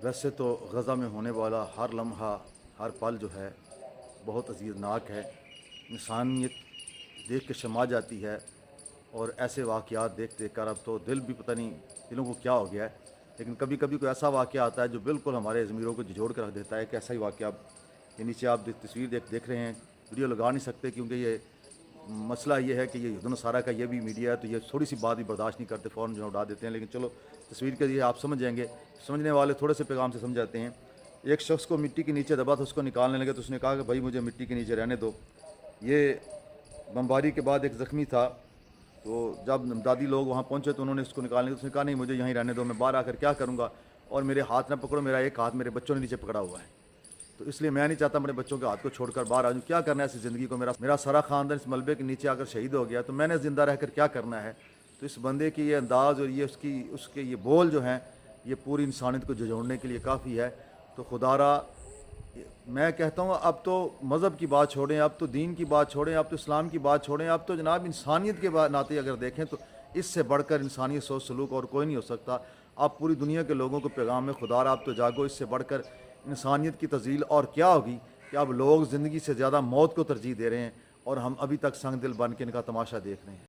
वैसे तो गज़ा में होने वाला हर लम्हा, हर पल जो है बहुत अज़ीज़नाक है। इंसानियत देख के शर्मा जाती है और ऐसे वाक़यात देख देख कर अब तो दिल भी पता नहीं दिलों को क्या हो गया है। लेकिन कभी कभी कोई ऐसा वाक़या आता है जो बिल्कुल हमारे ज़मीरों को झिझोड़ कर रख देता है कि ऐसा ही वाक़या ये नीचे आप तस्वीर देख रहे हैं। वीडियो लगा नहीं सकते क्योंकि ये मसला ये है कि ये यहूद नसारा का ये भी मीडिया है, तो ये थोड़ी सी बात भी बर्दाश्त नहीं करते, फ़ौरन जो उड़ा देते हैं। लेकिन चलो तस्वीर के लिए आप समझ जाएंगे, समझने वाले थोड़े से पैगाम से समझ जाते हैं। एक शख्स को मिट्टी के नीचे दबा था, उसको निकालने लगे तो उसने कहा कि भाई मुझे मिट्टी के नीचे रहने दो। ये बमबारी के बाद एक ज़ख्मी था, तो जब दादी लोग वहाँ पहुँचे तो उन्होंने उसको निकालने, तो उसने कहा नहीं मुझे यहीं रहने दो, मैं बाहर आकर क्या करूँगा, और मेरे हाथ ना पकड़ो, मेरा एक हाथ मेरे बच्चों ने नीचे पकड़ा हुआ है, तो इसलिए मैं नहीं चाहता मेरे बच्चों के हाथ को छोड़कर बाहर आ जाऊँ। क्या करना है ऐसी ज़िंदगी को, मेरा सारा ख़ानदान इस मलबे के नीचे आकर शहीद हो गया, तो मैंने ज़िंदा रहकर क्या करना है। तो इस बंदे की ये अंदाज़ और ये उसके ये बोल जो हैं, ये पूरी इंसानियत को झंझोड़ने के लिए काफ़ी है। तो खुदारा मैं कहता हूँ अब तो मज़हब की बात छोड़ें, अब तो दीन की बात छोड़ें, अब तो इस्लाम की बात छोड़ें, अब तो जनाब इंसानियत के नाते अगर देखें तो इससे बढ़कर इंसानियत सोच सलूक और कोई नहीं हो सकता। आप पूरी दुनिया के लोगों को पैगाम में खुदारा आप तो जागो, इससे बढ़कर इंसानियत की तज़ील और क्या होगी कि अब लोग ज़िंदगी से ज़्यादा मौत को तरजीह दे रहे हैं और हम अभी तक संग दिल बन के इनका तमाशा देख रहे हैं।